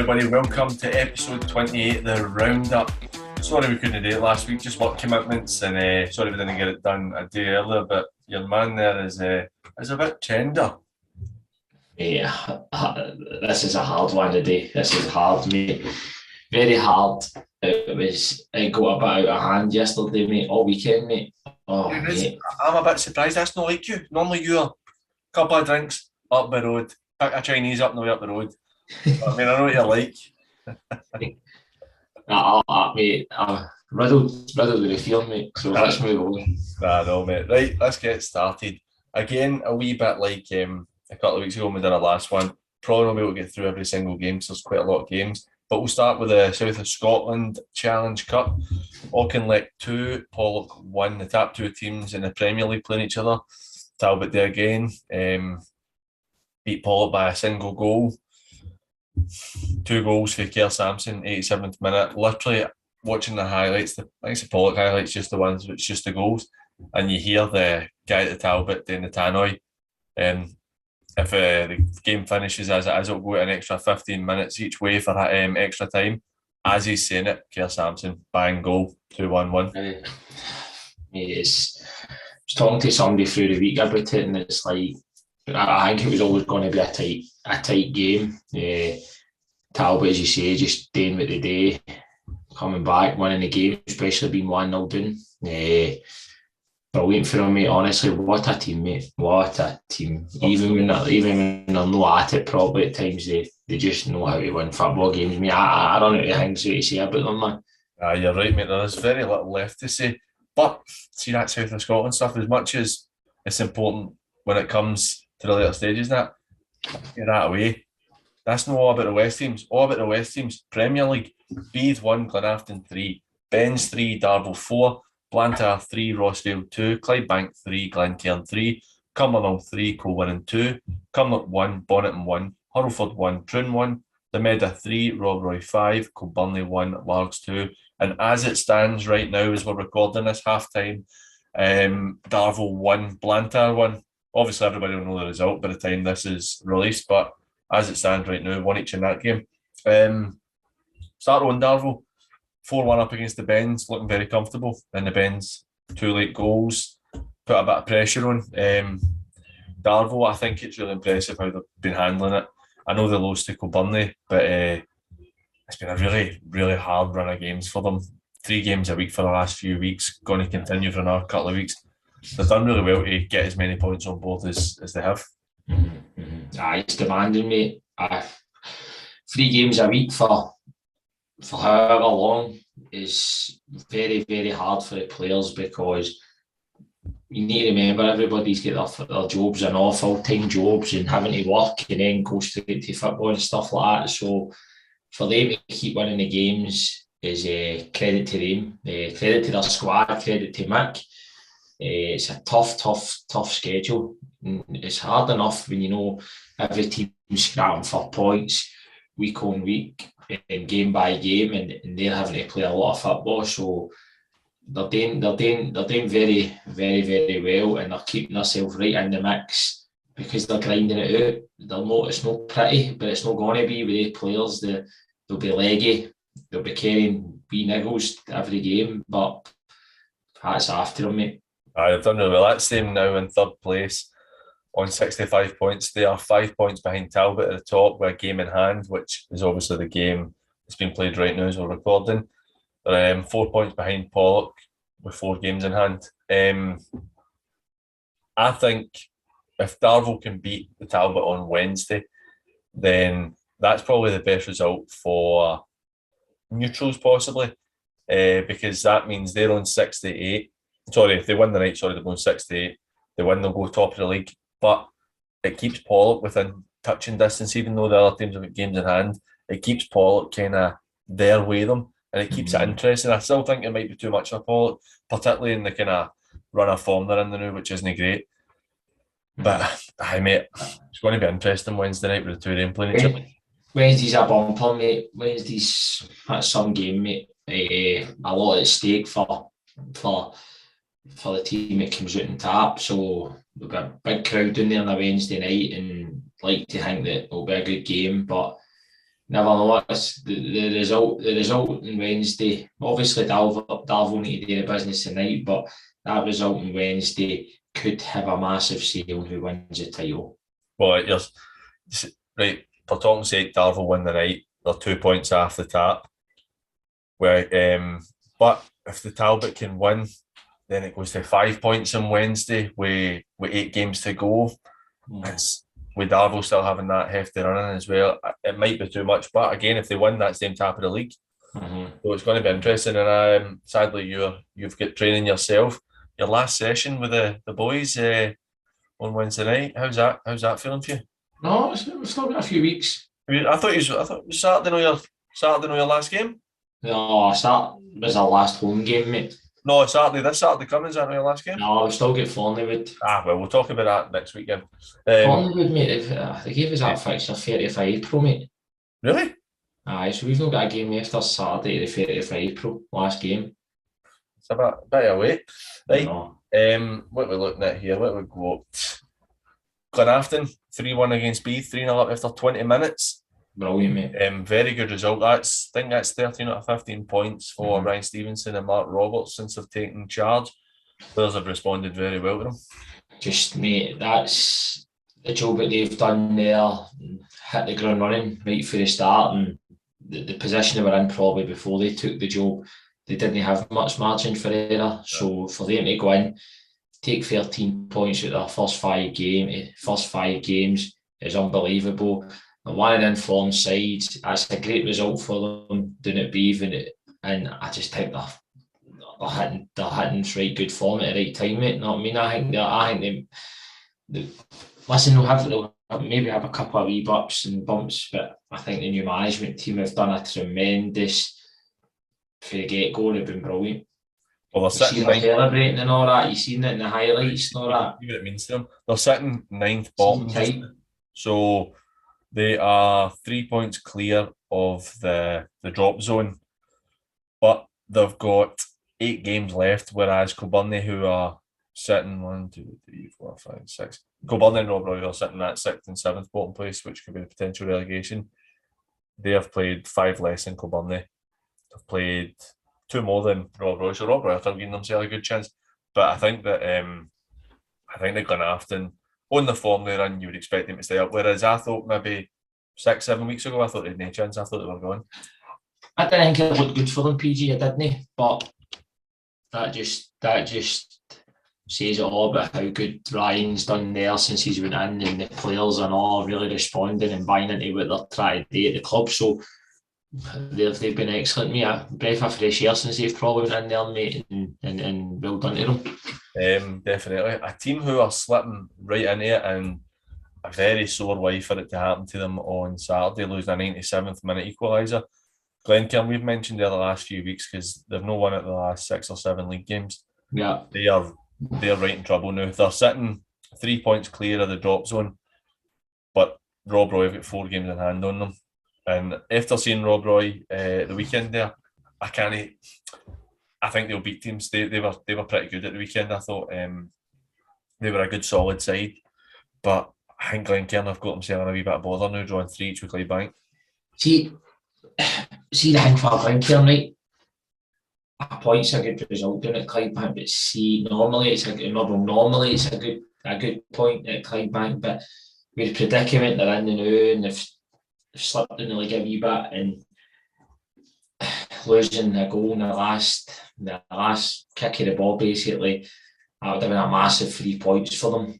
everybody, welcome to episode 28, the roundup. Sorry we couldn't do it last week, just work commitments, and sorry we didn't get it done a day earlier, but your man there is a bit tender. Yeah, this is a hard one today. This is hard, mate. Very hard. It got a bit out of hand yesterday, mate, all weekend, mate. Oh, mate. I'm a bit surprised, that's not like you. Normally you're a couple of drinks, up the road, pick a Chinese up on the way up the road. I mean, I know what you're like. Mate, I'm riddled with the feeling, mate. So let's move on. No, mate. Right, let's get started. Again, a wee bit like a couple of weeks ago when we did our last one. Probably not be able to get through every single game, so there's quite a lot of games. But we'll start with the South of Scotland Challenge Cup. Auchinleck 2, Pollok 1. The top two teams in the Premier League playing each other. Talbot there again. Beat Pollok by a single goal. 2 goals for Kerr Sampson, 87th minute. Literally watching the highlights, I think it's the Pollok highlights, just the ones which just the goals, and you hear the guy at the Talbot doing the tannoy. If the game finishes as it is, it'll go to an extra 15 minutes each way for extra time. As he's saying it, Kerr Sampson, bang, goal, 2-1-1. I was talking to somebody through the week about it, and it's like, I think it was always going to be a tight game. Talbot, as you say, just doing what they do, coming back, winning the game, especially being 1-0 down. Brilliant for them, mate. Honestly, what a team, mate. What a team. Even when they're not at it properly at times, they just know how to win football games. Mate, I don't know the things to say about them, man. You're right, mate. There's very little left to say. But see that South of Scotland stuff, as much as it's important when it comes to the later stages, get that away. That's not all about the West teams. All about the West teams. Premier League, Beath 1, Glenafton 3, Ben's 3, Darvel 4, Blantyre 3, Rossdale 2, Clydebank 3, Glencairn 3, Cumbernauld 3, Colwyn 2, Cumnock 1, Bonnet 1, Hurlford 1, Troon 1, the Meda 3, Rob Roy 5, Kilburnley 1, Largs 2. And as it stands right now, as we're recording this half time, Darvel 1, Blantyre 1. Obviously, everybody will know the result by the time this is released, but as it stands right now, 1 each in that game. Start on Darvel, 4-1 up against the Bens, looking very comfortable. And the Bens, 2 late goals, put a bit of pressure on. Darvel, I think it's really impressive how they've been handling it. I know they lost to Kilburnley, but it's been a really, really hard run of games for them. 3 games a week for the last few weeks, going to continue for another couple of weeks. They've done really well to get as many points on board as they have. It's demanding, mate. 3 games a week for however long is very, very hard for the players, because you need to remember everybody's got their jobs and all full-time jobs and having to work and then go straight to football and stuff like that. So for them to keep winning the games is credit to them, credit to their squad, credit to Mick. It's a tough schedule. It's hard enough when you know every team's scrapping for points week on week and game by game, and they're having to play a lot of football. So they're doing very, very, very well, and they're keeping themselves right in the mix because they're grinding it out. It's not pretty, but it's not going to be with the players. They'll be leggy. They'll be carrying wee niggles every game, but hats after them, mate. I've done really well. That's them now in 3rd place on 65 points. They are 5 points behind Talbot at the top with a game in hand, which is obviously the game that's being played right now as we're recording. They're 4 points behind Pollok with 4 games in hand. I think if Darvel can beat the Talbot on Wednesday, then that's probably the best result for neutrals possibly, because that means they're on 68. Sorry, if they win the night, they're on 68. They win, they'll go top of the league. But it keeps Pollok within touching distance, even though the other teams have got games in hand. It keeps Pollok kind of there with them, and it keeps it interesting. I still think it might be too much for Pollok, particularly in the kind of run of form they're in the now, which isn't great. But, mate, it's going to be interesting Wednesday night with the 2 of them playing each other. Wednesday's a bumper, mate. Wednesday's that's some game, mate. A lot at stake for the team that comes out on top. So we've got a big crowd down there on a Wednesday night, and like to think that it'll be a good game. But never know. It's the result. The result on Wednesday. Obviously, Darvel need to do the business tonight, but that result on Wednesday could have a massive say on who wins the title. Well, right. For talking sake, Darvel win the night. They're 2 points off the top. But if the Talbot can win, then it goes to 5 points on Wednesday with 8 games to go. It's with Darvel still having that hefty running as well. It might be too much, but again, if they win, that's them top of the league. So it's going to be interesting. And sadly, you've got training yourself. Your last session with the boys on Wednesday night. How's that feeling for you? No, we've still got a few weeks. I thought it was Saturday. No, your last game. No, Saturday was our last home game, mate. No, Saturday. This Saturday coming, is that not your last game? No, we've still got Forneywood. Well, we'll talk about that next weekend. Forneywood, mate, they gave us that fixture 30th of April, mate. Really? Aye, so we've not got a game after Saturday, the 30th of April, last game. It's a bit away. Right. No. What we're looking at here, what we got? Glenafton, 3-1 against B, 3-0 up after 20 minutes. Brilliant, mate. Very good result. I think that's 13 out of 15 points for Ryan Stevenson and Mark Roberts since they've taken charge. Players have responded very well to them. Just, mate, that's the job that they've done there. Hit the ground running right for the start, and the position they were in probably before they took the job, they didn't have much margin for error. So for them to go in, take 13 points out of their first five games is unbelievable. And one of the informed sides, that's a great result for them doing it, be even. And I just think they're hitting right good form at the right time, mate. You know what I mean? I think they'll maybe have a couple of wee bumps, but I think the new management team have done a tremendous for the get-go. They've been brilliant. Well, they're sitting celebrating and all that. You've seen it in the highlights and all that. See what it means to them. They're sitting 9th bottom, so they are 3 points clear of the drop zone, but they've got 8 games left, whereas Kilbirnie, who are sitting 1, 2, 3, 4, 5, 6. Kilbirnie and Rob Roy are sitting at 6th and 7th bottom place, which could be a potential relegation. They have played 5 less than Kilbirnie. They've played 2 more than Rob Roy, so Rob Roy are still giving themselves a good chance. But I think that Glenafton, on the form they're in, you would expect them to stay up. Whereas I thought maybe 6-7 weeks ago, I thought they had no chance. I thought they were gone. I didn't think it looked good for them, PG, I didn't. But that just says it all about how good Ryan's done there since he's been in, and the players are all really responding and buying into what they're trying to do at the club. So they've been excellent, mate. A breath of fresh air since they've probably been in there, mate, and well done to them. Definitely. A team who are slipping right into it, and a very sore way for it to happen to them on Saturday, losing a 97th minute equaliser. Glencairn, we've mentioned there the last few weeks because they've not won at the last 6 or 7 league games. Yeah. They're right in trouble now. They're sitting 3 points clear of the drop zone, but Rob Roy have got 4 games in hand on them. And after seeing Rob Roy the weekend there, I think they'll beat teams. They were pretty good at the weekend. I thought they were a good solid side, but I think Glencairn have got themselves in a wee bit of bother now, drawing 3 each with Clydebank. See the thing for Glencairn, right? A point's a good result down at Clydebank, but normally it's a good point at Clydebank, but with the predicament they're in the now, and they've slipped in the league a wee bit, and losing a goal in the last kick of the ball, basically, that would have been a massive 3 points for them.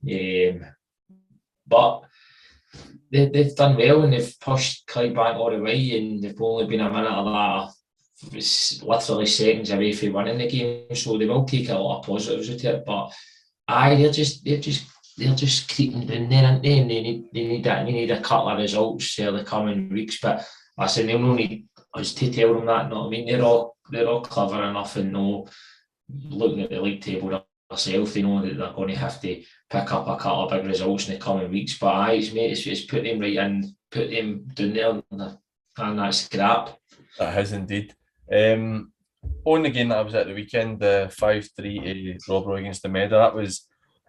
But they've done well, and they've pushed Clydebank all the way, and they've only been a minute of that. It's literally seconds away from winning the game, so they will take a lot of positives out of it. But they're just creeping down there, aren't they? And they need a couple of results for the coming weeks. But I said they'll no need us to tell them that. Not I mean, they're all clever enough and know, looking at the league table themselves, they know that they're going to have to pick up a couple of big results in the coming weeks. But it's put them right in, put them down there, and that scrap. That has indeed. On the game that I was at the weekend, the 5-3 Rob Roy against the Meda, that was,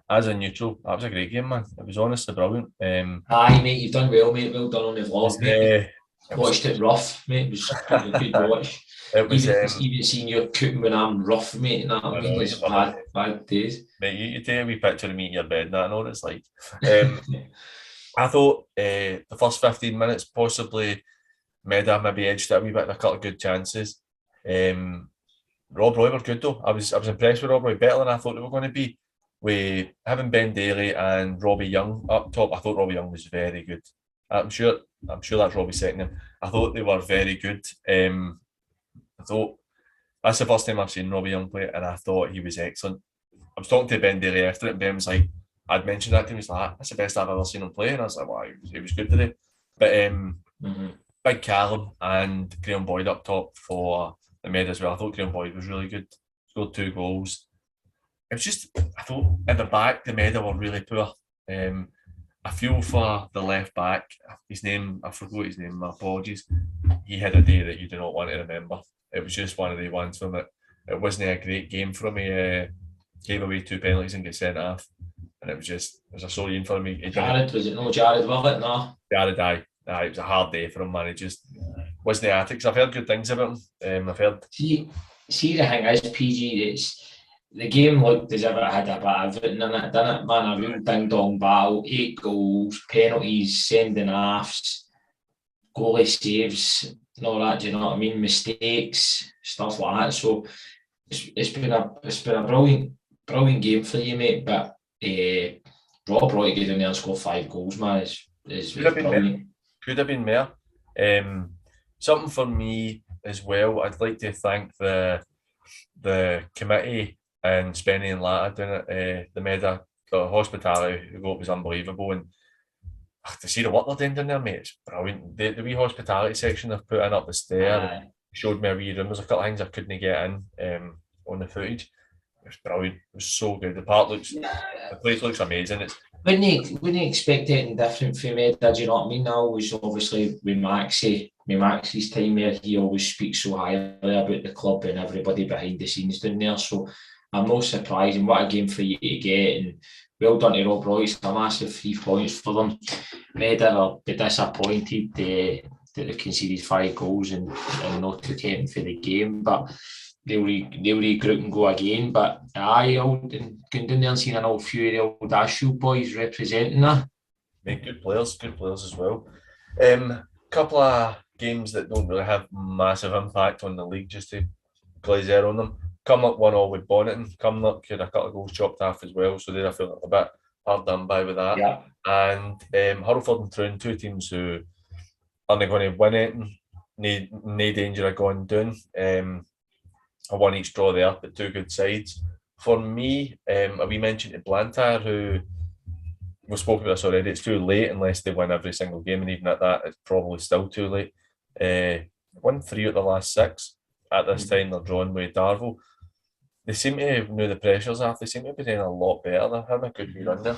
as a neutral, that was a great game, man. It was honestly brilliant. Aye, mate, you've done well, mate. Well done on the vlog, mate. Watched it rough, mate. It was a good watch. It was. Even seeing your cooking when I'm rough, mate, you know what I mean? It's bad days. Mate, you take a wee picture of me in your bed and I know what it's like. I thought the first 15 minutes possibly Meda maybe edged it a wee bit in a couple of good chances. Rob Roy were good though. I was impressed with Rob Roy, better than I thought they were going to be. With having Ben Daly and Robbie Young up top, I thought Robbie Young was very good. I'm sure that's Robbie second him. I thought they were very good. I thought that's the first time I've seen Robbie Young play, and I thought he was excellent. I was talking to Ben Daly after it, and Ben was like, I'd mentioned that to him. He's like, that's the best I've ever seen him play, and I was like, wow, he was good today. But Big Callum and Graham Boyd up top for the Med as well. I thought Graham Boyd was really good. Scored 2 goals. It was just, I thought at the back the Med were really poor. I feel for the left back. I forgot his name. My apologies. He had a day that you do not want to remember. It was just one of the ones from it. It wasn't a great game for him. He gave away 2 penalties and got sent off, and it was a sore for me. Jared, was it no Jared? Was it no? Jared, aye. It was a hard day for him, man. He just wasn't at it. I've heard good things about him. I've heard. See the thing is, PG, it's the game looked as if it had a bit of everything in it, didn't it, man? A real ding dong battle, 8 goals, penalties, sending offs, goalie saves, and all that. Do you know what I mean? Mistakes, stuff like that. So it's been a brilliant game for you, mate. But Rob Roy to get in there and score 5 goals, man, is brilliant. Could have been more. Something for me as well. I'd like to thank the committee and Spenny and Latta doing it. The Meda, the hospitality was unbelievable, and to see the work they're doing down there, mate, it's brilliant. The wee hospitality section they've put in up the stair showed me a wee room. There's a couple of things I couldn't get in on the footage. It was brilliant. It was so good. The place looks amazing. Wouldn't you expect anything different from Meda? Do you know what I mean? Now was obviously with Maxie's time there, he always speaks so highly about the club and everybody behind the scenes down there. So I'm not surprised, and what a game for you to get, and well done to Rob Royce, a massive 3 points for them. Meda will be disappointed that they conceded 5 goals and not took anything for the game, but they'll regroup and go again. But going down there and seeing an old few of the old Ashfield boys representing that. Good players as well. Couple of games that don't really have massive impact on the league, just to glaze air on them. Cumnock 1-1 with Bonneton. Cumnock had a couple of goals chopped off as well, so they're feeling a bit hard done by with that. Yeah. And Hurlford and Troon, 2 teams who aren't going to win it, no danger of going down. A 1 each draw there, but 2 good sides. For me, we mentioned to Blantyre, who we've spoken about this already, it's too late unless they win every single game, and even at that, it's probably still too late. Won 3 at the last 6. At this time, they're drawing with Darvel. They seem to know the pressures off. They seem to be doing a lot better. They're having a good wee run there.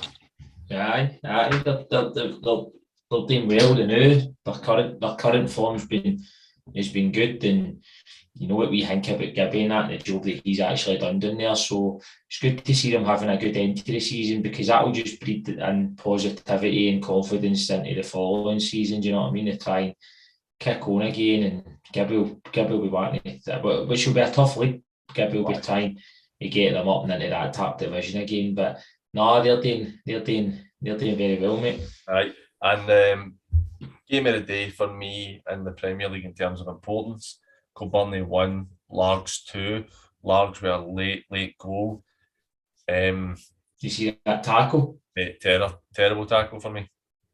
Yeah, they're doing well. They know their current form's been good, and you know what we think about Gibby and that, and the job that he's actually done down there. So it's good to see them having a good end to the season, because that will just breed in positivity and confidence into the following season. Do you know what I mean? To try and kick on again, and Gibby will be wanting to, which will be a tough league. Gibby will be trying to get them up and into that top division again. But no, they're doing very well, mate. Right, and game of the day for me in the Premier League in terms of importance. Kilbirnie 1, Largs 2. Largs with a late goal. Do you see that tackle? Mate, terrible tackle for me.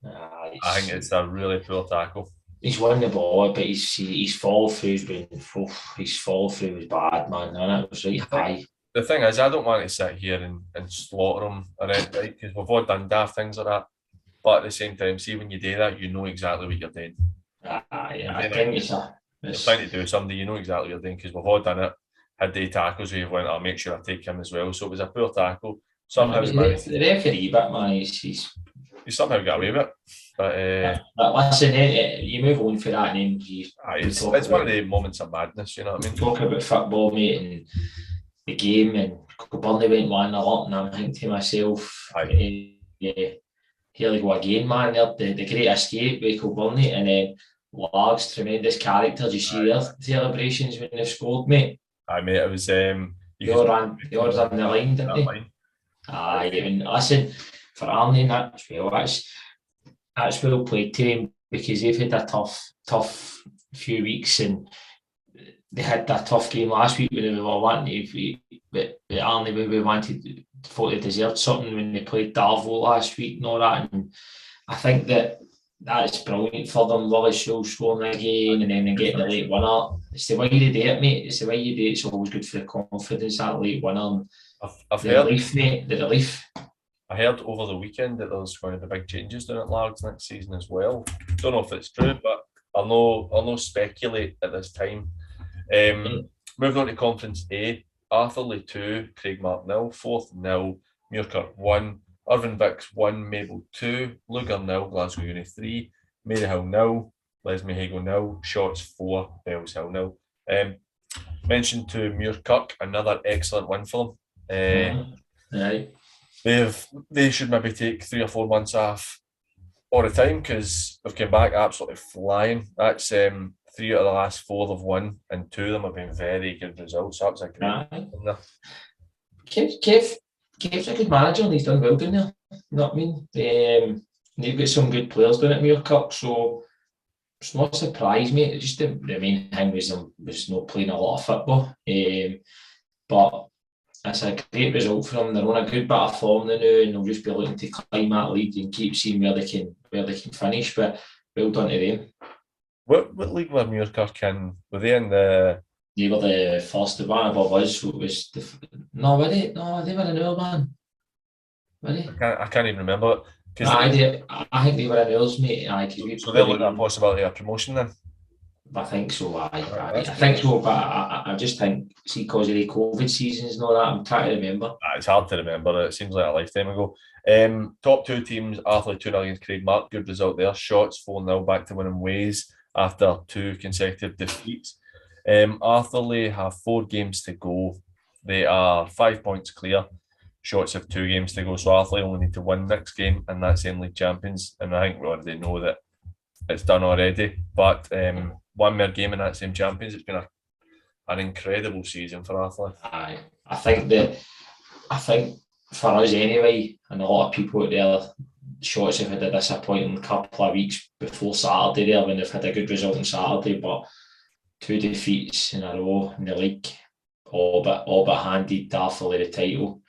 I think it's a really poor tackle. He's won the ball, but his fall through was bad, man. And it was right high. The thing is, I don't want to sit here and slaughter him around, right? Because we've all done daft things like that. But at the same time, see, when you do that, you know exactly what you're doing. I think you're trying to do something, you know exactly what you're doing, because we've all done it. Had the tackles where you went, I'll make sure I take him as well. So it was a poor tackle. Somehow the referee, but man, he somehow got away with it. But listen, you move on for that, and then it's one of the moments of madness, you know what I mean? Talk about football, mate, and the game, and Kilbirnie went 1-0 up, and I'm thinking to myself, here they go again, man. The great escape with Kilbirnie, and then Largs, tremendous characters. You see their celebrations when they've scored, mate. Aye, mate, it was... They all ran the line, didn't they? Aye, and listen, for Arnie, that's well played to him, because they've had a tough few weeks, and they had that tough game last week when they were wanting to, but Arnie, we wanted, thought they deserved something when they played Darvel last week and all that, and I think that's brilliant for them. Wishaw scoring again, and then they get the late winner. It's the way you do it, mate. It's the way you do it. It's always good for the confidence, that late winner. The relief, mate. The relief. I heard over the weekend that there's going to be big changes down at Largs next season as well. Don't know if it's true, but I'll no speculate at this time. Moving on to Conference A, Arthurlie 2, Craigmark 0, Forth 0, Muirkirk 1, Irvine Vicks 1, Mabel 2, Lugar 0, Glasgow Uni 3, Maryhill 0, Lesmahago 0, Shotts 4, Bellshill 0. Mentioned to Muirkirk, another excellent win for them. Right. They should maybe take 3 or 4 months off all the time, because they've come back absolutely flying. That's 3 out of the last 4 they've won, and 2 of them have been very good results. That was a great one. Kev's a good manager, and he's done well down there. You know what I mean? They've got some good players down at Muirkirk, so it's not a surprise, mate. Just the main thing was not playing a lot of football. But it's a great result for them. They're on a good bit of form now, and they'll just be looking to climb that league and keep seeing where they can finish. But well done to them. What league were Muirkirk in? Were they in the? They were the first. The one above us, so it was were they? No, they were another one. Were they? I can't even remember. I think they were in ours, mate. So they're looking at a possibility of promotion then? I think so. I think so, but I just think, see, because of the COVID seasons and all that, I'm trying to remember. It's hard to remember. It seems like a lifetime ago. Top 2 teams, Arthurlie 2-0 against Craigmark. Good result there. Shotts 4-0 back to winning ways after 2 consecutive defeats. Arthurlie have 4 games to go. They are 5 points clear. Shotts have 2 games to go, so Arthurlie only need to win next game, and that's in league champions. And I think we already know that it's done already. But one more game in that same champions. It's been an incredible season for Arthurlie. Aye, I think for us anyway, and a lot of people out there, Shotts have had a disappointing couple of weeks before Saturday there, when they've had a good result on Saturday, but 2 defeats in a row in the league, all but handed Darvel the title.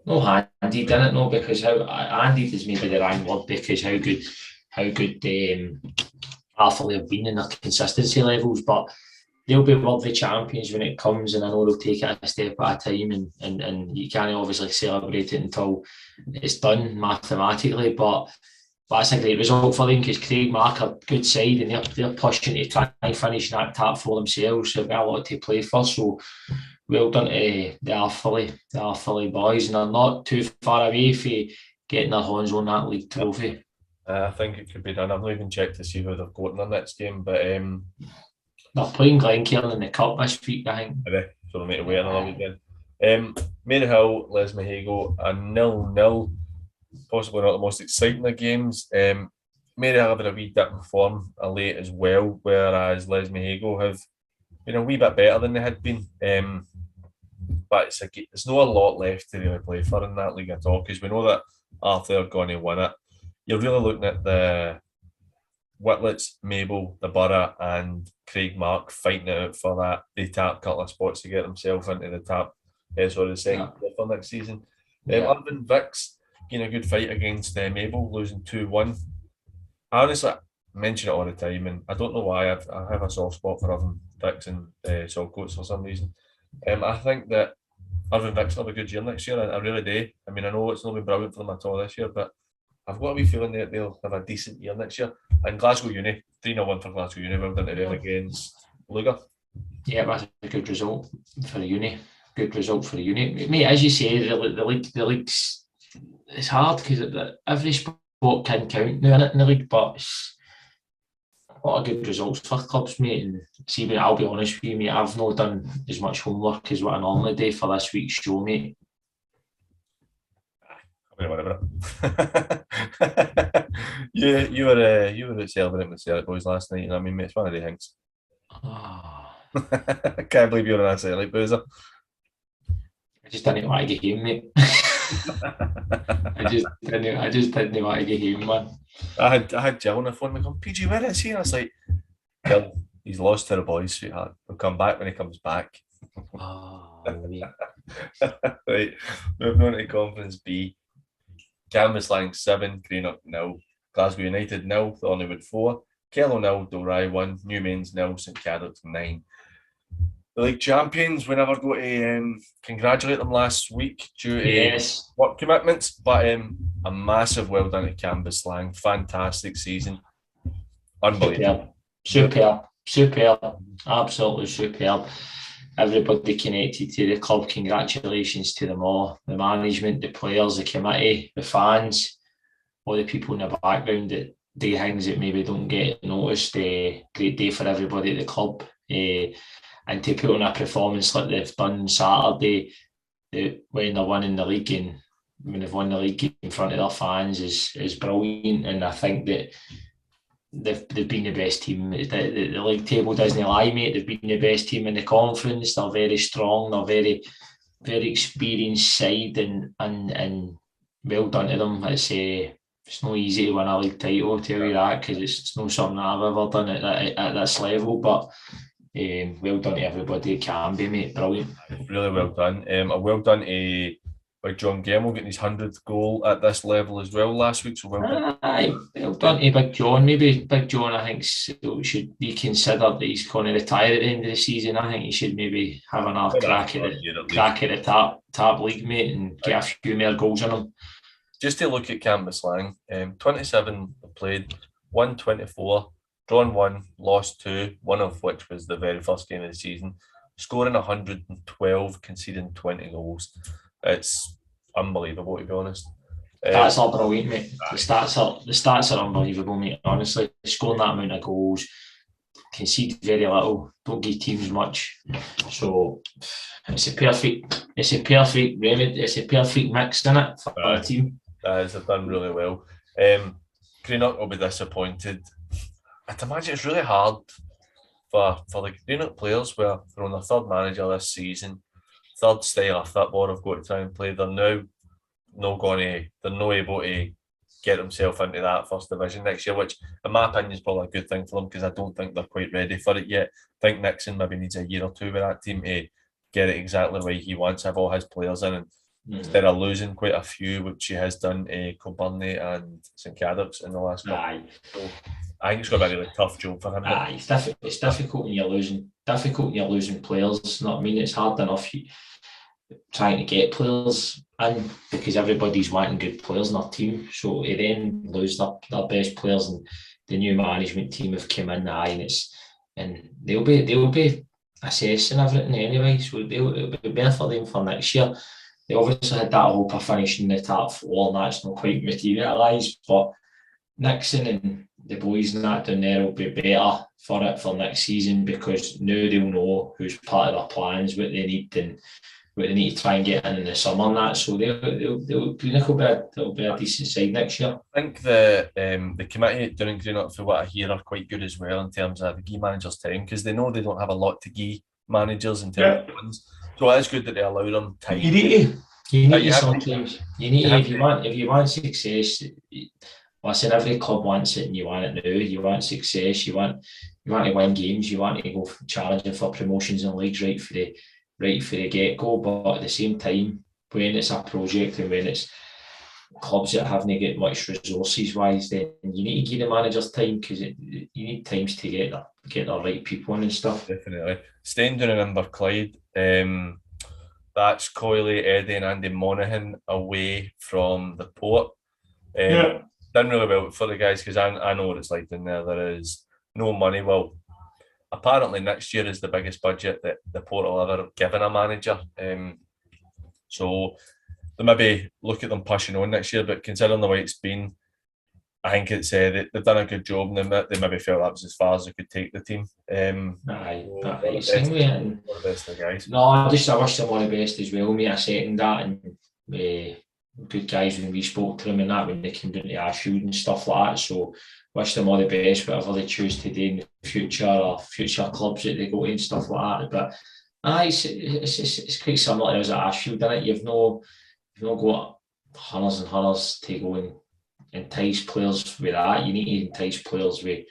No handed, didn't it? No, because handed is maybe the wrong word, because how good Arthurlie have been in their consistency levels, but they'll be worthy champions when it comes, and I know they'll take it a step at a time, and you can't obviously celebrate it until it's done mathematically, but that's a great result for them, because Craigmark are a good side, and they're pushing to try and finish that tap for themselves, so they've got a lot to play for. So well done to the Arthurlie boys, and they're not too far away from getting their hands on that league trophy. I think it could be done. I've not even checked to see who they've got in their next game, but they're playing Glencairn in the cup this week, I think. So they'll make it wait another weekend. Maryhill, Lesmahago, a 0-0. Possibly not the most exciting of games. Maryhill have had a wee dip in form late as well, whereas Lesmahago have been a wee bit better than they had been. But there's not a lot left to really play for in that league at all, because we know that Arthur are going to win it. You're really looking at the Whitlets, Mabel, the Borough, and Craigmark fighting it out for that. They tap a couple of spots to get themselves into the second for next season. Irvine Vicks getting a good fight against Mabel, losing 2-1. I honestly mention it all the time, and I don't know why. I have a soft spot for Irvine Vicks and Saltcoats for some reason. I think that Irvine Vicks will have a good year next year. I really do. I mean, I know it's not been brilliant for them at all this year, but I've got a wee feeling that they'll have a decent year next year. And Glasgow Uni, 3-1 for Glasgow Uni, well done to them against Lugar. Yeah, that's a good result for the Uni. Good result for the Uni. Mate, as you say, the league's, it's hard, because every sport can count now in the league, but it's a lot of good results for clubs, mate. And see, mate, I'll be honest with you, mate, I've not done as much homework as what I normally do for this week's show, mate. Whatever. you were out celebrating with Celtic boys last night, and I mean, mate, it's one of the things. Oh, I can't believe you're an Celtic boozer. I just didn't want to get home, mate. I just didn't want to get home, man. I had Jill on the phone. We go, PG, where is he? And I was like, Jill, he's lost to the boys, sweetheart. He'll come back when he comes back. Oh, mate. Right, moving on to Conference B. Cambuslang 7, Greenock 0, Glasgow United 0, Thorneywood 4, Kello 0, Dalry 1, Newmains 0, St Cadoc's 9. The league champions, we never got to congratulate them last week due to work commitments, but a massive well done to Cambuslang. Fantastic season. Unbelievable. Superb. Absolutely superb. Everybody connected to the club, congratulations to them all. The management, the players, the committee, the fans, all the people in the background that do things that maybe don't get noticed. Great day for everybody at the club. And to put on a performance like they've done Saturday, when they're winning the league and when they've won the league in front of their fans is brilliant. And I think that they've been the best team. The league table doesn't lie, mate. They've been the best team in the conference. They're very strong. They're very, very experienced side, and well done to them. It's not easy to win a league title, I'll tell you that, because it's not something I've ever done at this level. But well done to everybody at Canby, mate. Brilliant. Really well done. Well done to Big John Gemmell getting his 100th goal at this level as well last week. So well done. Well done to Big John. Maybe Big John, I think, should be considered that he's going to retire at the end of the season. I think he should maybe have another crack at the top league, mate, and get a few more goals in him. Just to look at Cambuslang, 27 played, won 24, drawn 1, lost 2, one of which was the very first game of the season, scoring 112, conceding 20 goals. It's unbelievable, to be honest. That's all brilliant, mate. The stats are unbelievable, mate. Honestly, scoring that amount of goals, concede very little, don't give teams much. So it's a perfect remedy. It's a perfect mix, isn't it, for the team? They've done really well. Greenock will be disappointed. I'd imagine it's really hard for the Greenock players where they're on their third manager this season, third style of football I've got to try and play. They're now they're not able to get themselves into that first division next year, which in my opinion is probably a good thing for them because I don't think they're quite ready for it yet. I think Nixon maybe needs a year or two with that team to get it exactly the way he wants, have all his players in, and instead of losing quite a few, which he has done to Kilbirnie and St Cadoc's in the last couple. So I think it's going to be a really tough job for him. It's difficult when you're losing players. Not, I mean, it's hard enough trying to get players in because everybody's wanting good players in their team. So they then lose their best players, and the new management team have come in and they'll be assessing everything anyway. So it'll be better for them for next year. They obviously had that hope of finishing the top 4, and that's not quite materialised. But Nixon and the boys and that down there will be better for it for next season because now they'll know who's part of their plans, what they need, and what they need to try and get in the summer and that. So Greenock will be a decent side next year. I think the committee doing Greenock, for what I hear, are quite good as well in terms of the give managers time because they know they don't have a lot to give managers in terms of wins. So it's good that they allow them time. You need if you want success. Listen, every club wants it, and you want it now. You want success. You want to win games. You want to go challenging for promotions and leagues right for the get-go. But at the same time, when it's a project and when it's clubs that haven't got much resources-wise, then you need to give the managers time because you need times to get the right people in and stuff. Definitely. Staying down in Inverclyde, that's Coyley, Eddie and Andy Monaghan away from the Port. Done really well for the guys because I know what it's like in there. There is no money. Well, apparently next year is the biggest budget that the Port will ever given a manager. So they maybe look at them pushing on next year, but considering the way it's been, I think it's they've done a good job, and they maybe felt that was as far as they could take the team. Aye, best of the guys. No, I wish them all the best as well, mate. I second that, and good guys when we spoke to them and that, when they came down to Ashfield and stuff like that. So wish them all the best, whatever they choose to do in the future, or future clubs that they go to and stuff like that. But it's quite similar to us at Ashfield, isn't it? You've no got hunters and hunters to go and entice players with that. You need to entice players with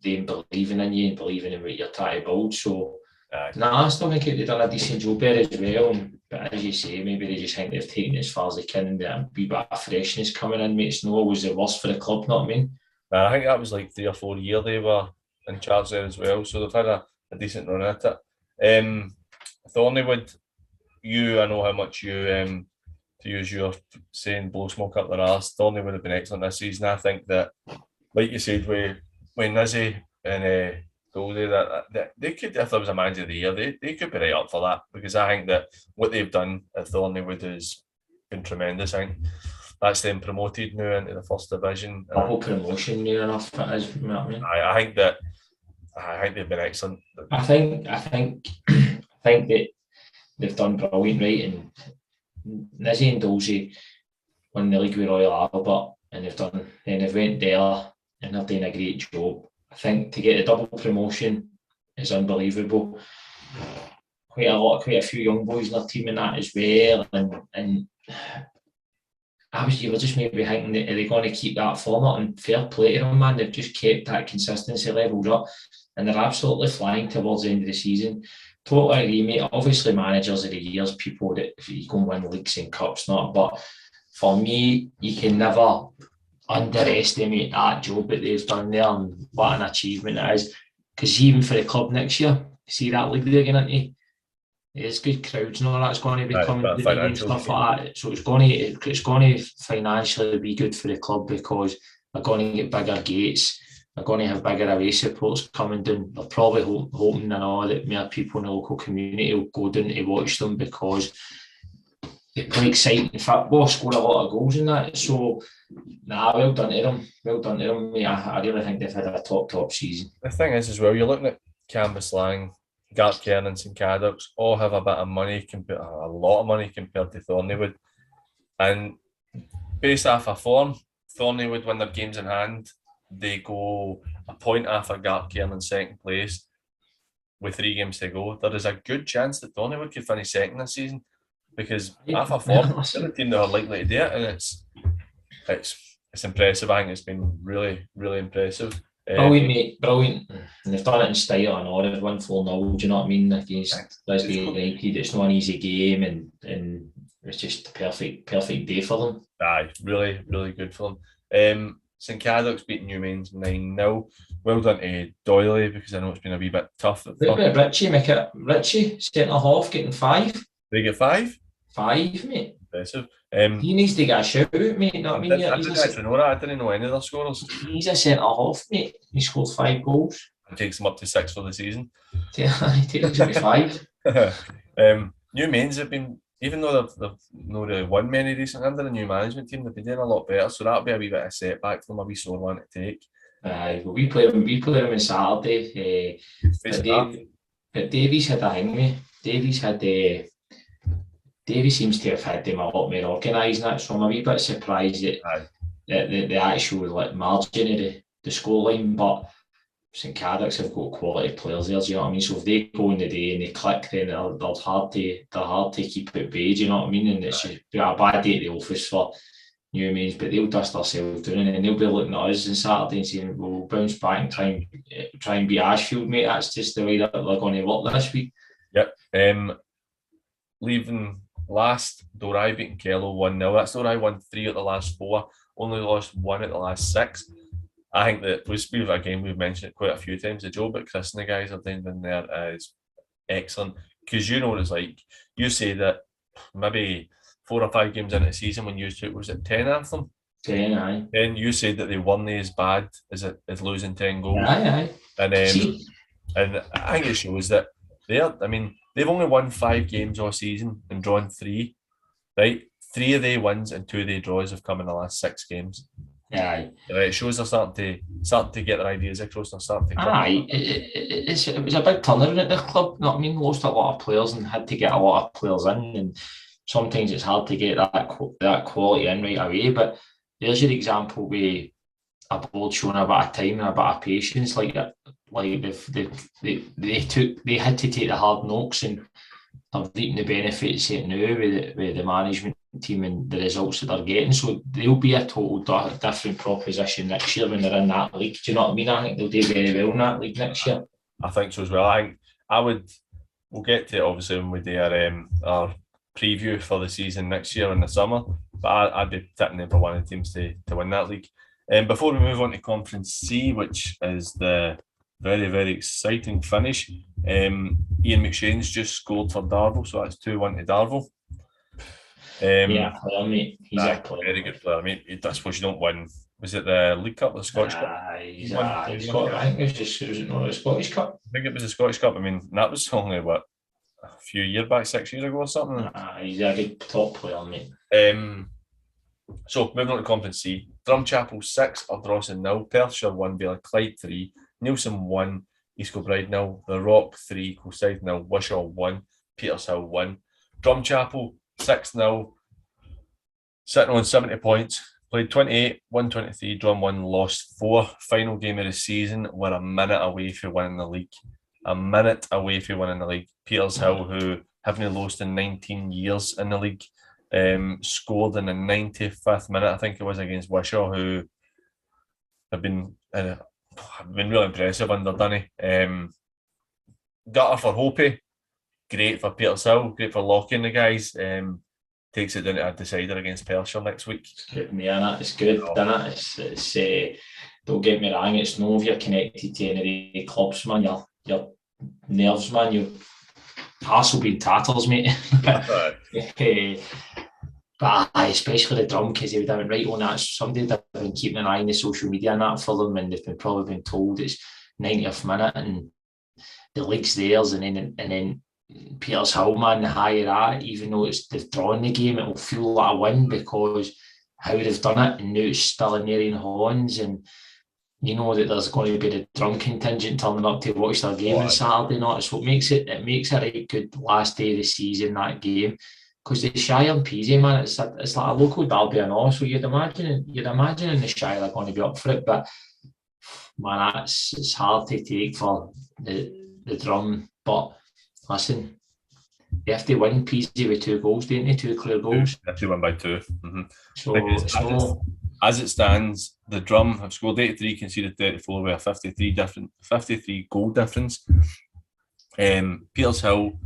them believing in you and believing in what you're trying to build. So I still think they've done a decent job there as well. But as you say, maybe they just think they've taken it as far as they can, and a wee bit of freshness coming in makes no always the worst for the club, know what I mean? I think that was like 3 or 4 years they were in charge there as well, so they've had a decent run at it. Thornleywood, I know how much you, to use your saying, blow smoke up their arse. Thornleywood have been excellent this season. I think that, like you said, when Nizzy and Goldie, that they could, if there was a manager of the year, they could be right up for that, because I think that what they've done at Thornleywood has been tremendous. I think that's them promoted now into the first division. Double promotion near enough, it is, you know what I mean? I think they've been excellent. I think that they've done brilliant, right? And Nizzy and Dolsey won the league with Royal Albert, and they've went there and they're doing a great job. I think to get the double promotion is unbelievable. Quite a few young boys in their team in that as well, and you were just maybe thinking that are they going to keep that format, and fair play to them, man. They've just kept that consistency levels up, and they're absolutely flying towards the end of the season. Totally agree, mate. Obviously, managers of the years, people that you go and win leagues and cups, not. But for me, you can never underestimate that job that they've done there, and what an achievement it is. Because even for the club next year, see that league they're getting into, there's good crowds and all that's going to be coming and stuff like that. So it's going to financially be good for the club, because they're going to get bigger gates. They're going to have bigger away supports coming down. They're probably hoping and all that more people in the local community will go down to watch them, because they play exciting football, score a lot of goals in that. So, well done to them. Well done to them, mate. I really think they've had a top season. The thing is, as well, you're looking at Cambuslang, Gartcairn and St Cadoc's all have a bit of money, a lot of money compared to Thornleywood. And based off of form, Thornleywood win their games in hand. They go a point after Gartcairn in second place with 3 games to go. There is a good chance that Thornleywood could finish second this season, because off of form, they're the team that are likely to do it, and it's impressive. I think it's been really, really impressive. Brilliant, mate, brilliant. And they've done it in style and all. They've won 4-0, do you know what I mean, against Lisbon United. It's not an easy game, and it's just a perfect day for them. Aye, really, really good for them. St Cadoc's beating New Mains 9-0. Well done to Doyley, because I know it's been a wee bit tough. Look at Richie, centre half, getting 5. They get 5? 5, mate. Impressive. He needs to get a shout out, mate. Know what I mean? I didn't know any of their scorers. He's a centre half, mate. He scored 5 goals. It takes him up to 6 for the season. Yeah, he takes him to 5. New Mains have been, even though they've not really won many recently under the new management team, they've been doing a lot better. So that'll be a wee bit of a setback for them, a wee sore one to take. Well, we play them on Saturday. But Davies had a thing, mate. Davies seems to have had them a lot more organised in that, so I'm a wee bit surprised at the actual margin of the scoreline. But St Cadoc's have got quality players there, do you know what I mean? So if they go in the day and they click, then they're hard to keep at bay, do you know what I mean? And it's just a bad day at the office for New Mains, but they'll dust themselves down, and they'll be looking at us on Saturday and saying, we'll bounce back and try and beat Ashfield, mate. That's just the way that they're going to work this week. Yep. Leaving last, Dorai beating Kello 1-0. That's Dorai won 3 at the last 4, only lost 1 at the last 6. I think that we've mentioned it quite a few times. The job that Chris and the guys are doing in there is excellent, because you know what it's like. You say that maybe 4 or 5 games into the season when you took, was it 10 of them? 10, aye. Then you said that they weren't as bad as losing 10 goals. Aye. And I think it shows that they've only won 5 games all season and drawn 3, right? 3 of their wins and 2 of their draws have come in the last 6 games. Aye. It shows they're starting to get their ideas across. They're starting to. Aye, it was a big turnaround at the club. You know what I mean? Lost a lot of players and had to get a lot of players in, and sometimes it's hard to get that quality in right away. But there's your example with a board showing a bit of time and a bit of patience. Like they had to take the hard knocks, and they're reaping the benefits it now with the management team and the results that they're getting. So they'll be a total different proposition next year when they're in that league. Do you know what I mean? I think they'll do very well in that league next year. I think so as well. We'll get to it obviously when we do our preview for the season next year in the summer. But I'd be tipping them for one of the teams to win that league. Before we move on to Conference C, which is the very, very exciting finish, Ian McShane's just scored for Darvel, so that's 2-1 to Darvel. Yeah, player, mate. He's a player. Very good player, mate. I suppose you don't win. Was it the League Cup or the Scottish Cup? I think it was the Scottish Cup. I think it was the Scottish Cup. I mean, that was only, a few years back, 6 years ago or something? He's a good top player, mate. So, moving on to Conference C. Drumchapel 6, Ardrossan 0, Petershill 1, Clyde 3, Neilson 1, East Kilbride 0, The Rock 3, Coolside 0, Wishaw 1, Petershill 1. Drumchapel 6-0, sitting on 70 points. Played 28, won 23, Drum 1, lost 4. Final game of the season. We're a minute away from winning the league. A minute away from winning the league. Petershill, who haven't lost in 19 years in the league, scored in the 95th minute, I think it was, against Wishaw, who have been really impressive under Dunny. Gutter for Hopi, great for Petershill, great for locking the guys. Takes it down to a decider against Petershill next week. It's good, man. It's good, isn't it? It's don't get me wrong, it's no if you're connected to any of the clubs, man. Your nerves, man. Your arse will be in tatters, mate. But especially the Drum, because they would have been right on that. Somebody would have been keeping an eye on the social media and that for them, and they've probably been told it's 90th minute and the league's theirs, and then Petershill, man, the higher that, even though they've drawn the game, it will feel like a win because how they've done it, and now it's still in their own hands, and you know that there's going to be the Drum contingent turning up to watch their game on Saturday night. So it makes a right good last day of the season, that game, because the Shire and Peasy, man, it's like a local derby and all. So you'd imagine the Shire are going to be up for it, but man, it's hard to take for the Drum, but. Listen, you have to win Peasy with 2 goals, don't you? 2 clear goals. You have to win by 2. Mm-hmm. So as it stands, the Drum have scored 83, conceded 34 with a 53 goal difference. Petershill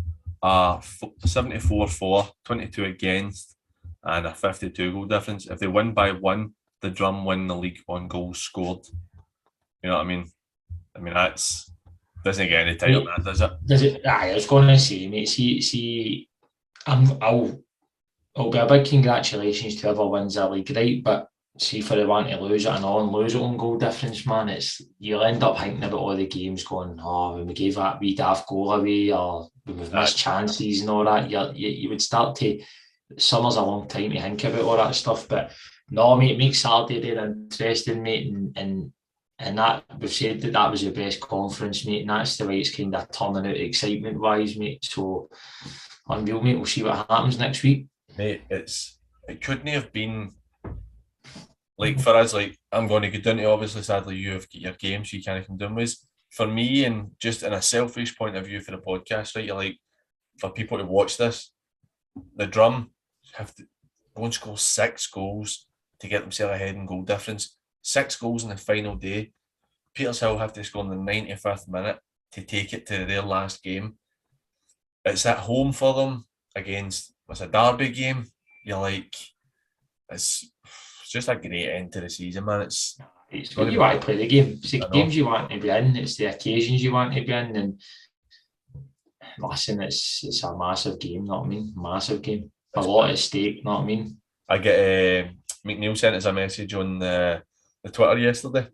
are 74 for, 22 against, and a 52 goal difference. If they win by 1, the Drum win the league on goals scored. You know what I mean? That's. Doesn't get any title, man, does it? Does it? I was going to say, mate. See, I'll be a big congratulations to whoever wins that league, right? But see, for the one to lose it and all, and lose it on goal difference, man, you'll end up thinking about all the games, going, when we gave that wee daft goal away, or when we've missed chances and all that. You would start to. Summer's a long time to think about all that stuff, but no, mate, it makes Saturday very interesting, mate, and that we've said that was the best conference, mate, and that's the way it's kind of turning out excitement wise, mate. So unreal, mate. We'll see what happens next week, mate. It couldn't have been like for us. Like, I'm going to go down to, obviously, sadly, you have got your games you can't come down with. For me, and just in a selfish point of view for the podcast, right? You're like, for people to watch this, the Drum have to go and score 6 goals to get themselves ahead in goal difference. 6 goals in the final day. Petershill have to score in the 95th minute to take it to their last game. It's at home for them against, it's a derby game. You're like, it's just a great end to the season, man. It's what you want to play the game. It's the games you want to be in. It's the occasions you want to be in. And listen, it's a massive game, know what I mean? Massive game. A lot at stake, know what I mean? I get McNeil sent us a message on the Twitter yesterday,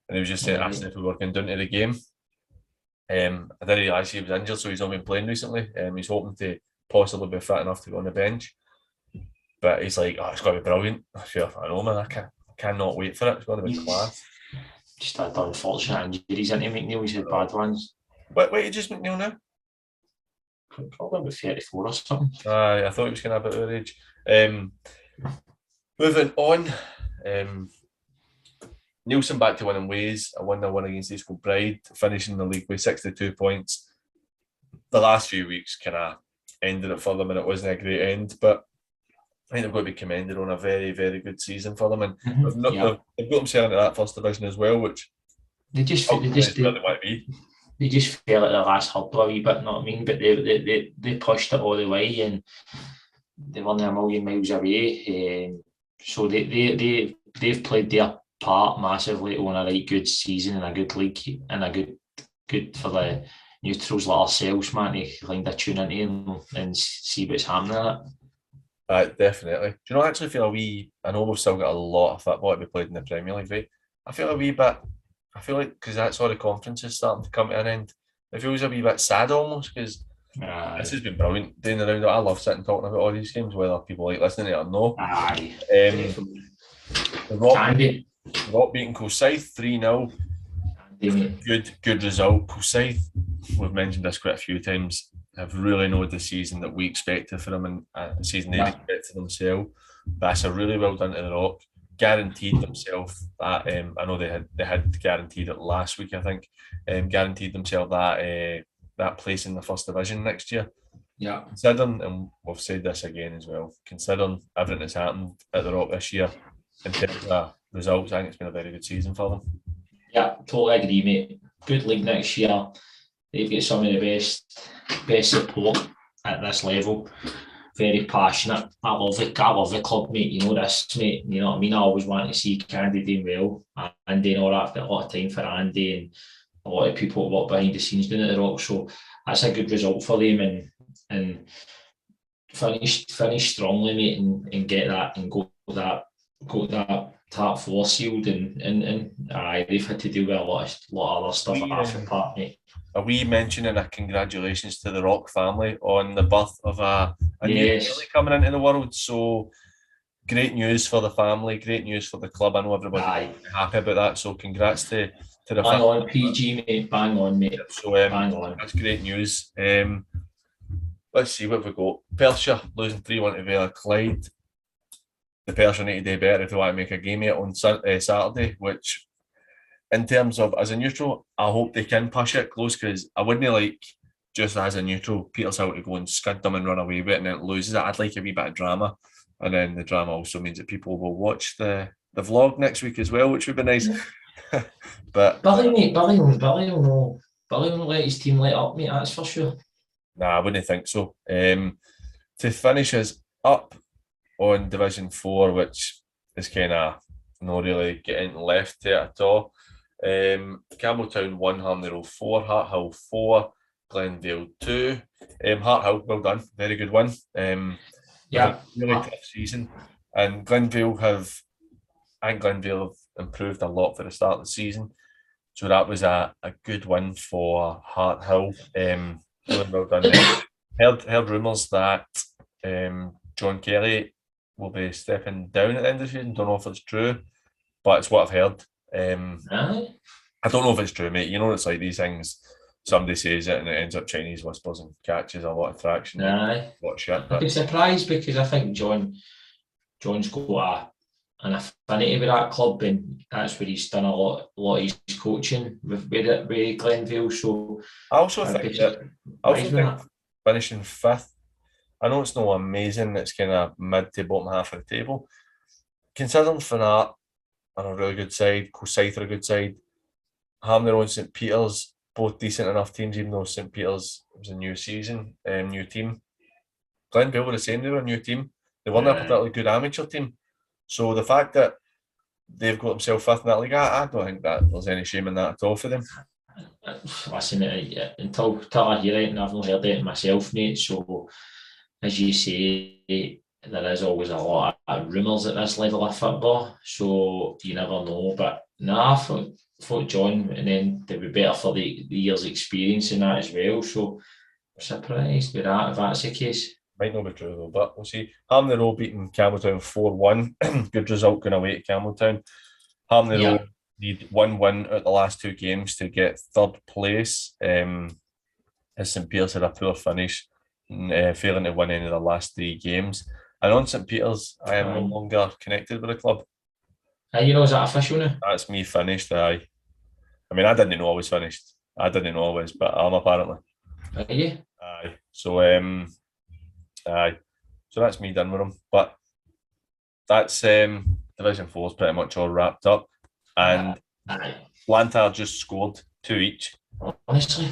and he was just asking if we were going down to the game. I didn't realise he was injured, so he's not been playing recently. He's hoping to possibly be fit enough to go on the bench, but he's like, it's got to be brilliant. I know, man. I cannot wait for it. It's got to be class. Just had unfortunate injuries into McNeil. He's had bad ones. Wait, just McNeil now? probably about 34 or something. I thought he was going to have about our age. Moving on, Nielsen back to winning ways. A 1-0 win against East Kilbride, finishing the league with 62 points. The last few weeks kind of ended it for them, and it wasn't a great end, but I think they've got to be commended on a very, very good season for them, and they've got themselves into that first division as well, which they just where they want to be. They just fell at the last hurdle a wee bit, know what I mean? But they pushed it all the way, and they weren't a million miles away. So they've played their part massively on a right good season and a good league and a good for the neutrals like ourselves, man, to kind of tune into and see what's happening in it. Definitely. Do you know, I actually feel I know we've still got a lot of football to be played in the Premier League, right? I feel like because that's all the conferences starting to come to an end, it feels a wee bit sad almost, because this has been brilliant doing around it. I love sitting talking about all these games, whether people like listening to it or no. The Rock beating Coolside 3-0. Good result. Coolside, we've mentioned this quite a few times, have really known the season that we expected for them, and the season they expected themselves. That's a really well done to the Rock. Guaranteed themselves that I know they had guaranteed it last week, I think. Guaranteed themselves that place in the first division next year. Yeah. Considering, and we've said this again as well, considering everything that's happened at the Rock this year in terms of results, I think it's been a very good season for them. Yeah, totally agree, mate. Good league next year. They've got some of the best support at this level. Very passionate. I love the club, mate. You know this, mate. You know what I mean? I always want to see Candy doing well. Andy and all that. I've got a lot of time for Andy and a lot of people who work behind the scenes doing it at the Rock. So that's a good result for them, and finish strongly, mate, and get that and go that top 4 sealed, and they've had to deal with a lot of other stuff after that, mate. Are we mentioning a congratulations to the Rock family on the birth of a new baby coming into the world? So great news for the family, great news for the club. I know everybody's happy about that. So congrats to the bang family. On PG, mate. Bang on, mate. So bang on. That's great news. Let's see what we've got. Perthshire losing 3-1 to Vale Clyde. The Perthshire need to do better if they want to make a game yet on Saturday, which, in terms of as a neutral, I hope they can push it close, because I wouldn't like, just as a neutral, Petershill to go and scud them and run away with it and then it loses it. I'd like a wee bit of drama, and then the drama also means that people will watch the vlog next week as well, which would be nice. But Billy will let his team let up, mate, that's for sure. Nah, I wouldn't think so. To finish us up on Division 4, which is kind of not really getting left to it at all. Campbeltown 1, Harmony 4, Harthill 4, Glenvale 2. Harthill, well done, very good win. Really tough season, and Glenvale have improved a lot for the start of the season, so that was a good win for Harthill. Really well done there. Heard rumours that John Kelly will be stepping down at the end of the season. Don't know if it's true, but it's what I've heard. I don't know if it's true, mate. You know, it's like these things, somebody says it and it ends up Chinese whispers and catches a lot of traction. What shit, I'd be surprised, because I think John's got an affinity with that club, and that's where he's done a lot of his coaching with Glenvale. So I also think finishing 5th, I know it's not amazing, it's kind of mid to bottom half of the table. Considering Fanart are a really good side, Coolside are a good side, Harmony and St Peters, both decent enough teams, even though St Peters was a new season, new team. Glenvale were the same, they were a new team. They weren't a particularly good amateur team. So the fact that they've got themselves 5th in that league, I don't think that there's any shame in that at all for them. Listen, until I hear it, and I've not heard it myself, mate, so as you say, there is always a lot of rumours at this level of football, so you never know. But I thought John, and then it would be better for the year's experience in that as well. So I'm surprised with that, if that's the case. Might not be true though, but we'll see. Harmony Road beating Campbeltown 4-1. Good result going away to Campbeltown. Harmony Road need 1 win out the last 2 games to get 3rd place. As St Piers had a poor finish, failing to win any of the last 3 games. And on St Peters, I am no longer connected with the club. Is that official now? That's me finished, aye. I mean, I didn't know I was finished. I didn't know I was, but I'm apparently. Are you? Aye. So, aye. So that's me done with them. But that's Division 4's pretty much all wrapped up. And Blantyre just scored 2 each. Honestly?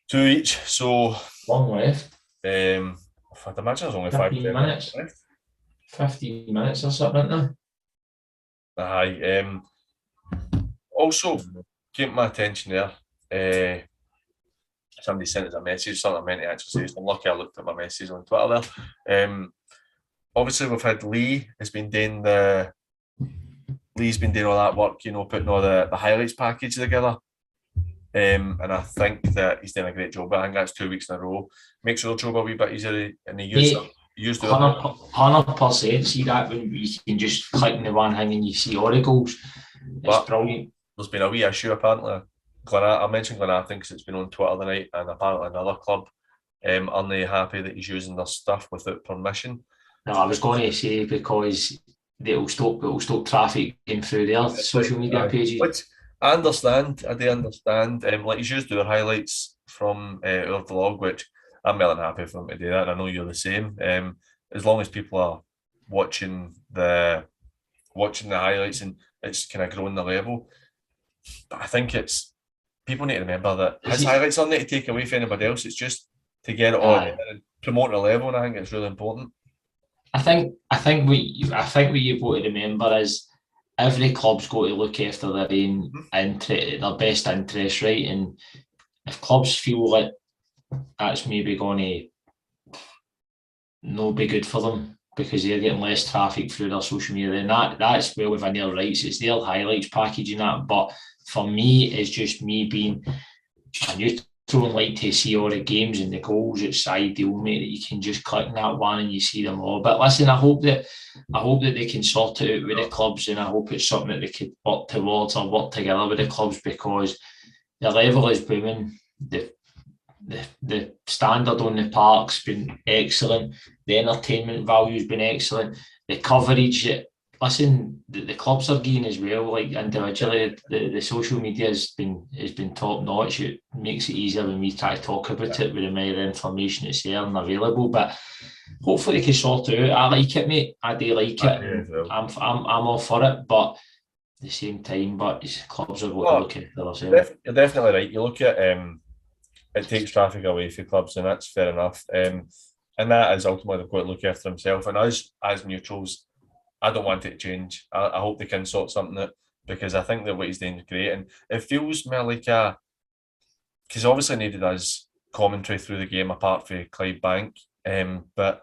2 each. So long left. I'd imagine there's only 15 minutes left. 15 minutes or something, isn't there? Aye. Also came to my attention there. Somebody sent us a message, something I meant to actually say. So I'm lucky I looked at my message on Twitter there. Obviously we've had Lee's been doing all that work, putting all the highlights package together. And I think that he's done a great job. I think that's 2 weeks in a row. Makes your job a wee bit easier, and he used 100%. See that when you can just click on the one thing and you see all the goals. It's brilliant. There's been a wee issue apparently. I mentioned Glenarthen because it's been on Twitter tonight, and apparently another club aren't they happy that he's using their stuff without permission. No, I was going to say because it'll stop traffic in through their social media pages. Which I understand. I do understand. Like he's used their highlights from our vlog, which I'm more than happy for him to do that. And I know you're the same. As long as people are watching the highlights and it's kind of growing the level. But I think people need to remember that his highlights aren't there to take away from anybody else. It's just to get it on and promote the level, and I think it's really important. I think what you've got to remember is every club's got to look after their own their best interest, right? And if clubs feel like that's maybe going to not be good for them because they're getting less traffic through their social media, then that's well within their rights. It's their highlights package and that. But for me, it's just me being a neutral and like to see all the games and the goals. It's ideal, mate, that you can just click on that one and you see them all. But listen, I hope that they can sort it out with the clubs, and I hope it's something that they could work towards or work together with the clubs, because the level is booming. The standard on the park's been excellent. The entertainment value's been excellent. The coverage, the clubs are getting as well. Like individually, the social media has been top notch. It makes it easier when we try to talk about it with the more information that's there and available. But hopefully they can sort it out. I like it, mate. I do like it. I'm all for it. But at the same time, clubs are what to look at themselves. You're definitely right. You look at it takes traffic away from clubs, and that's fair enough. And that is ultimately they've got to look after themselves. And us as neutrals, I don't want it to change. I hope they can sort something out, because I think that what he's doing is great. And it feels more like because obviously nobody does commentary through the game apart from Clyde Bank. But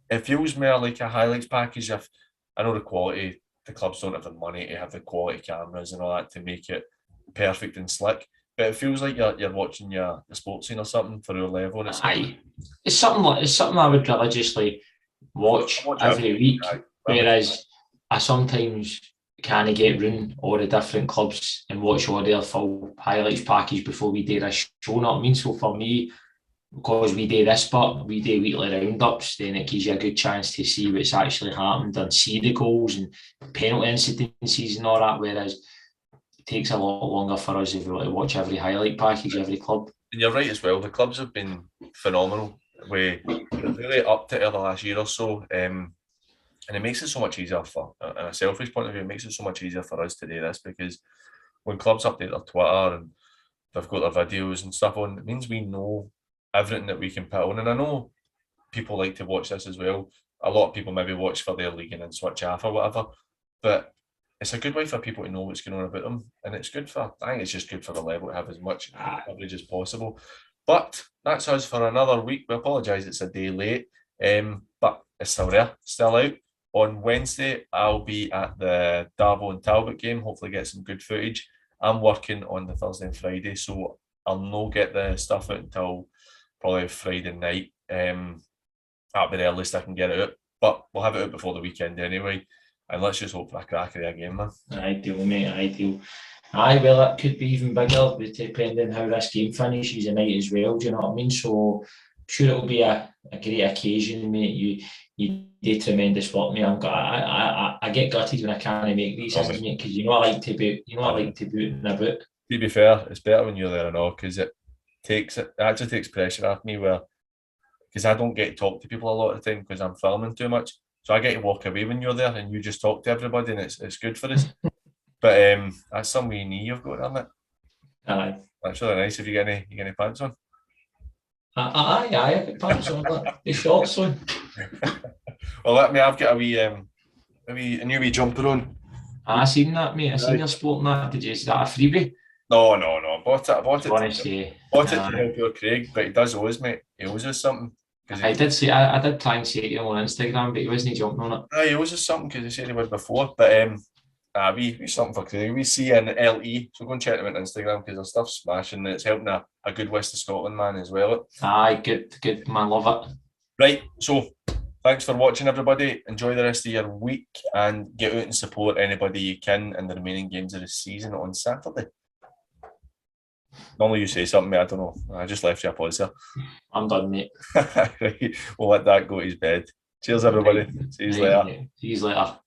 it feels more like a highlights package. If I know the quality, the clubs don't have the money to have the quality cameras and all that to make it perfect and slick. But it feels like you're watching the sports scene or something for your level. And it's something I would religiously watch every week. Whereas I sometimes can't get round all the different clubs and watch all their full highlights package before we do this show. Know what I mean? So for me, because we do this, but we do weekly roundups, then it gives you a good chance to see what's actually happened and see the goals and penalty incidences and all that. Whereas it takes a lot longer for us if we want to watch every highlight package, every club. And you're right as well. The clubs have been phenomenal. They've really upped it over the last year or so. And it makes it so much easier for, in a selfish point of view, it makes it so much easier for us to do this, because when clubs update their Twitter and they've got their videos and stuff on, it means we know everything that we can put on. And I know people like to watch this as well. A lot of people maybe watch for their league and then switch off or whatever. But it's a good way for people to know what's going on about them. And it's good I think it's just good for the level to have as much coverage as possible. But that's us for another week. We apologise it's a day late, but it's still there, still out. On Wednesday, I'll be at the Darvel and Talbot game, hopefully get some good footage. I'm working on the Thursday and Friday, so I'll not get the stuff out until probably Friday night. That'll be the earliest I can get it out, but we'll have it out before the weekend anyway. And let's just hope for a cracker again, man. Ideal, mate, ideal. Aye, well, it could be even bigger, depending how this game finishes tonight as well, do you know what I mean? So sure it'll be a great occasion, mate. You do tremendous work, mate. I get gutted when I can't make these things, mate, because I like to boot and about. To be fair, it's better when you're there and all, because it actually takes pressure off me, because I don't get to talk to people a lot of the time because I'm filming too much. So I get to walk away when you're there and you just talk to everybody, and it's good for us. But that's some wee knee you've got on it. Aye. That's really nice. If you get any pants on. Aye, I got pants on, the shorts on. Well, I've got a new wee jumper on. I seen that, mate. I seen your sporting that. Did you? Is that a freebie? No. I bought it. Honestly, Bought it to help your Craig, but he does owes me. He owes us something. I did try and say it to him on Instagram, but he wasn't jumping on it. He owes us something because he said he would before. But we something for Craig. We CNLE. So go and check them on Instagram because their stuff's smashing. It's helping a good West of Scotland man as well. Aye, good man, love it. Right, so thanks for watching, everybody. Enjoy the rest of your week and get out and support anybody you can in the remaining games of the season on Saturday. Normally you say something, mate. I don't know. I just left you a pause there. I'm done, mate. Right, we'll let that go to his bed. Cheers, everybody. See you later. See you later.